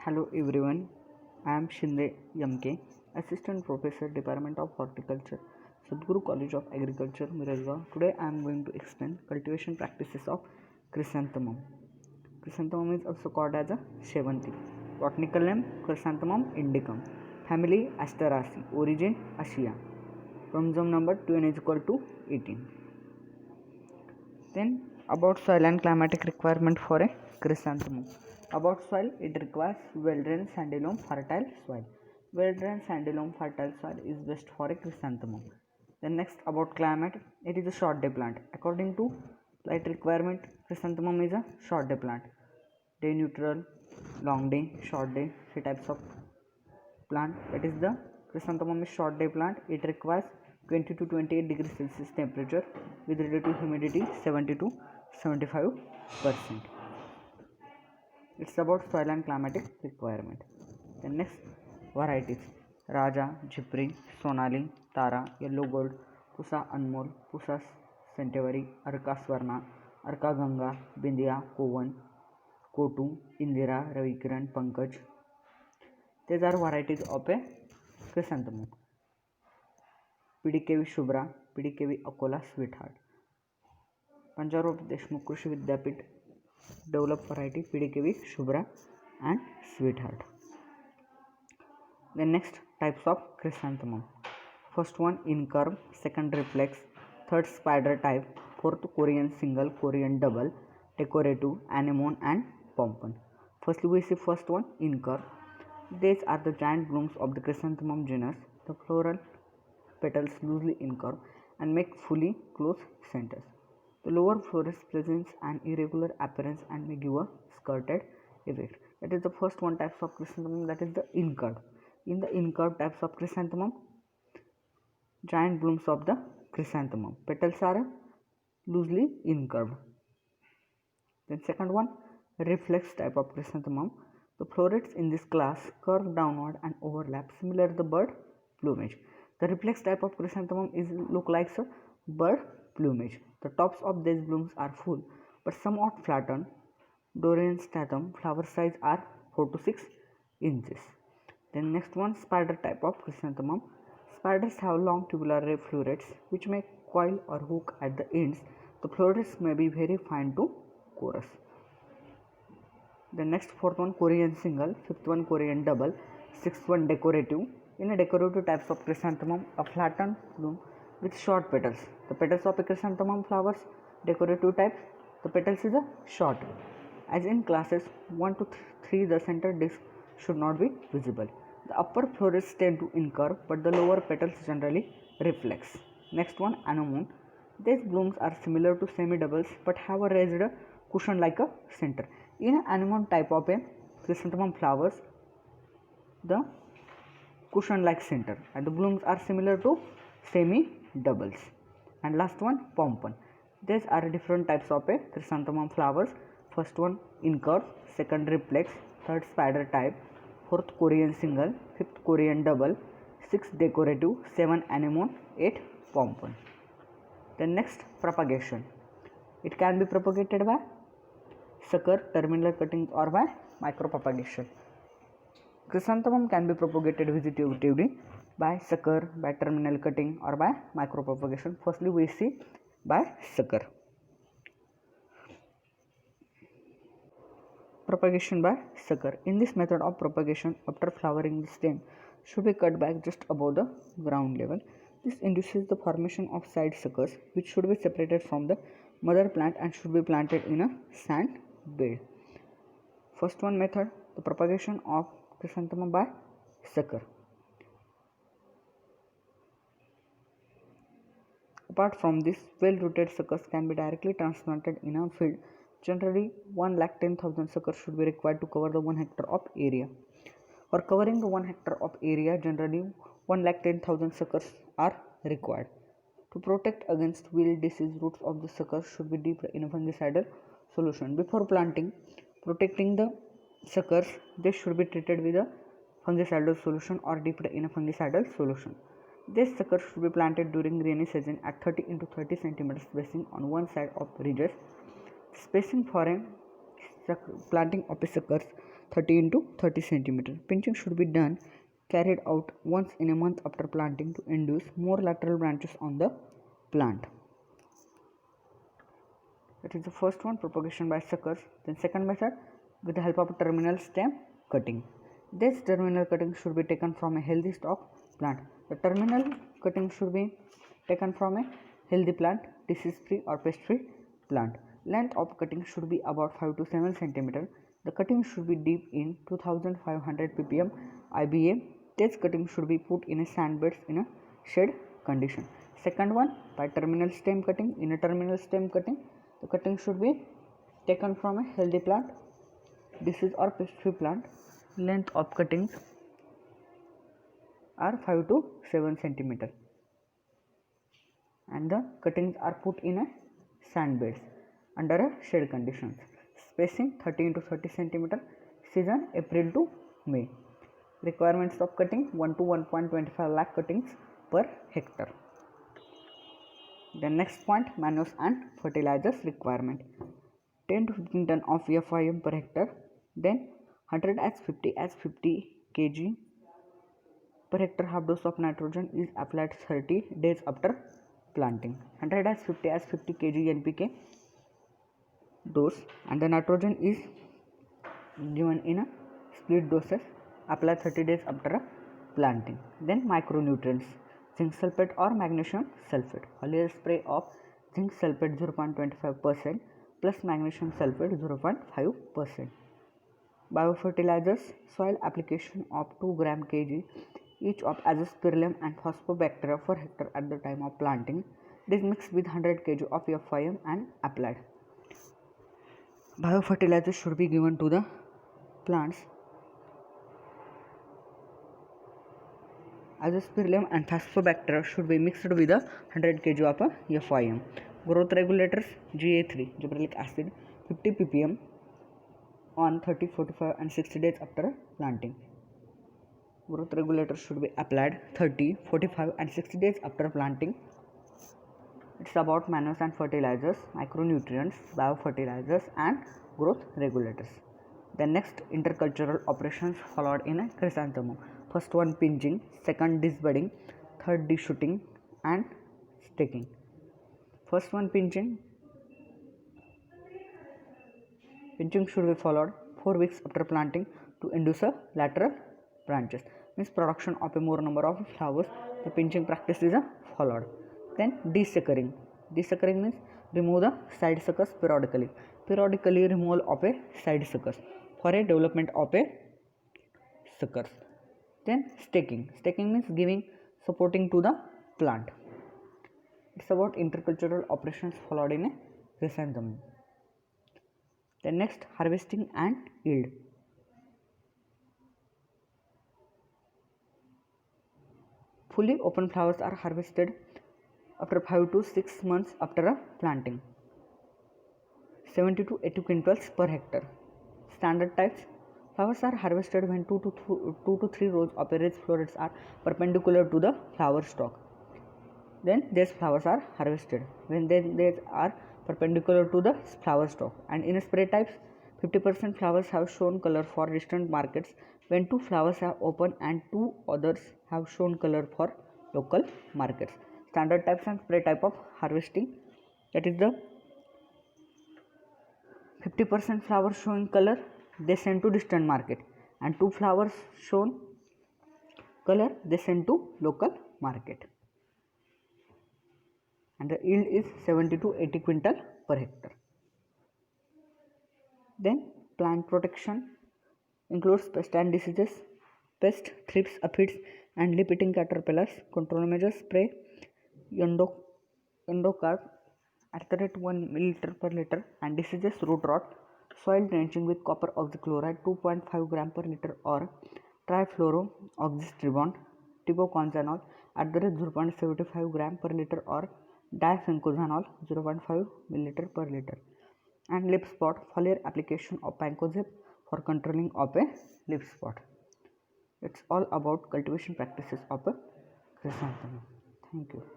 Hello everyone, I am Shinde MK, Assistant Professor, Department of Horticulture, Sadhguru College of Agriculture, Mirajgaon. Today I am going to explain cultivation practices of chrysanthemum. Chrysanthemum is also called as a Shevanti. Botanical name Chrysanthemum indicum. Family Asteraceae. Origin Asia. Chromosome number 2n is equal to 18. Then about soil and climatic requirement for a chrysanthemum. About soil, it requires well-drained sandy loam fertile soil. Well-drained sandy loam fertile soil is best for a chrysanthemum. Then next about climate, it is a short day plant. According to light requirement, chrysanthemum is a short day plant. Day neutral, long day, short day, three types of plant. That is the chrysanthemum is short day plant. It requires 20 to 28 degrees Celsius temperature with relative humidity 70 to 75%. It's about soil and climatic requirement. The next varieties: Raja, Jhipri, Sonali, Tara, Yellow Gold, Pusa Anmol, Pusa Centauri, Arka Swarna, Arka Ganga, Bindia, Kovan, Kotu, Indira, Ravikiran, Pankaj. These are varieties of a chrysanthemum. PDKV Shubhra, PDKV Akola Sweetheart. Panjaro Deshmukh Krishi Vidyapit developed variety PDKV Shubhra and Sweetheart. The next types of chrysanthemum. First one incurve, second reflex, third spider type, fourth Korean single, Korean double, decorative, anemone and pompon. Firstly we see first one incurve. These are the giant blooms of the chrysanthemum genus. The floral petals loosely incurve and make fully closed centers. The lower florets presents an irregular appearance and may give a skirted effect. That is the first one types of chrysanthemum, that is the incurved. In the incurved types of chrysanthemum, giant blooms of the chrysanthemum. Petals are loosely incurved. Then second one, reflex type of chrysanthemum. The florets in this class curve downward and overlap similar to the bird plumage. The reflex type of chrysanthemum is look like a bird plumage. The tops of these blooms are full but somewhat flattened. Dorian statum flower size are 4 to 6 inches. Then next one, spider type of chrysanthemum. Spiders have long tubular ray florets which may coil or hook at the ends. The florets may be very fine to coarse. The next fourth one, Korean single, fifth one Korean double, sixth one decorative. In a decorative types of chrysanthemum, a flattened bloom with short petals. The petals of a chrysanthemum flowers decorative type, the petals is a short. As in classes 1 to 3, the center disc should not be visible. The upper florets tend to incurve but the lower petals generally reflex. Next one, anemone. These blooms are similar to semi-doubles but have a raised cushion like a center. In an anemone type of a chrysanthemum flowers, the cushion like center and the blooms are similar to semi-doubles. And last one, pompon. These are different types of a chrysanthemum flowers. First one incurve, second reflex, third spider type, fourth Korean single, fifth Korean double, sixth decorative, 7 anemone, 8 pompon. Then next, propagation. It can be propagated by sucker, terminal cuttings or by micropropagation. Chrysanthemum can be propagated vegetatively by sucker, by terminal cutting or by micropropagation. Firstly we see by sucker. Propagation by sucker. In this method of propagation, after flowering, the stem should be cut back just above the ground level. This induces the formation of side suckers which should be separated from the mother plant and should be planted in a sand bed. First one method, the propagation of chrysanthemum by sucker. Apart from this, well-rooted suckers can be directly transplanted in a field. Generally, 1,10,000 suckers should be required to cover the 1 hectare of area. For covering the 1 hectare of area, generally 1,10,000 suckers are required. To protect against wilt disease, roots of the suckers should be dipped in a fungicidal solution. Before planting, protecting the suckers, they should be treated with a fungicidal solution or dipped in a fungicidal solution. These suckers should be planted during rainy season at 30 into 30 cm spacing on one side of ridges. Spacing for a planting of a suckers 30 into 30 centimeter. Pinching should be done carried out once in a month after planting to induce more lateral branches on the plant. That is the first one, propagation by suckers. Then second method, with the help of terminal stem cutting. This terminal cutting should be taken from a healthy stock plant. The terminal cutting should be taken from a healthy plant, disease-free or pest-free plant. Length of cutting should be about 5 to 7 centimeter. The cutting should be deep in 2500 ppm IBA. This cutting should be put in a sand beds in a shade condition. Second one, by terminal stem cutting. In a terminal stem cutting, the cutting should be taken from a healthy plant, disease or pest-free plant. Length of cuttings are 5 to 7 centimeter, and the cuttings are put in a sand beds under a shade conditions. Spacing 30 into 30 centimeter. Season April to May. Requirements of cutting 1 to 1.25 lakh cuttings per hectare. The next point, manures and fertilizers requirement. 10 to 15 ton of FIM per hectare. Then 100 as 50 kg per hectare half dose of nitrogen is applied 30 days after planting. 100 as 50 kg NPK dose, and the nitrogen is given in a split doses applied 30 days after planting. Then micronutrients, zinc sulfate or magnesium sulfate. Foliar spray of zinc sulfate 0.25% plus magnesium sulfate 0.5%. Biofertilizers, soil application of 2 gram kg each of azospirillum and phosphobacteria per hectare at the time of planting. This mixed with 100 kg of FIM and applied. Biofertilizers should be given to the plants. Azospirillum and phosphobacteria should be mixed with a 100 kg of FIM. Growth regulators, GA3, gibberellic acid 50 ppm on 30, 45 and 60 days after planting. Growth regulators should be applied 30, 45 and 60 days after planting. It's about manures and fertilizers, micronutrients, biofertilizers and growth regulators. The next, intercultural operations followed in a chrysanthemum. First one, pinching. Second, disbudding. Third, deshooting and staking. First one, pinching. Pinching should be followed 4 weeks after planting to induce a lateral branches. Means production of a more number of flowers. The pinching practice is followed. Then desuckering. Desuckering means remove the side suckers periodically. Periodically removal of a side suckers for a development of a suckers. Then staking. Staking means giving supporting to the plant. It's about intercultural operations followed in a chrysanthemum. Then next, harvesting and yield. Fully open flowers are harvested after 5 to 6 months after planting. 70 to 80 quintals per hectare. Standard types. Flowers are harvested when 2 to 3 rows of rich florets are perpendicular to the flower stalk. Then these flowers are harvested when they are perpendicular to the flower stalk. And in spray types, 50% flowers have shown color for distant markets when 2 flowers are open and 2 others have shown color for local markets. Standard types and spray type of harvesting, that is the 50% flowers showing color, they send to distant market, and 2 flowers shown color, they send to local market. And the yield is 70 to 80 quintal per hectare. Then plant protection includes pest and diseases, pest, thrips, aphids and leaf-eating caterpillars. Control measures: spray endocarp at the rate 1 ml per liter, and diseases: root rot. Soil drenching with copper oxychloride 2.5 gram per liter or trifluorooxystribon tiboconazole at the rate 0.75 gram per liter or difenoconazole 0.5 ml per liter. And leaf spot, foliar application of Pancozeb for controlling of a leaf spot. It's all about cultivation practices of a chrysanthemum. Thank you.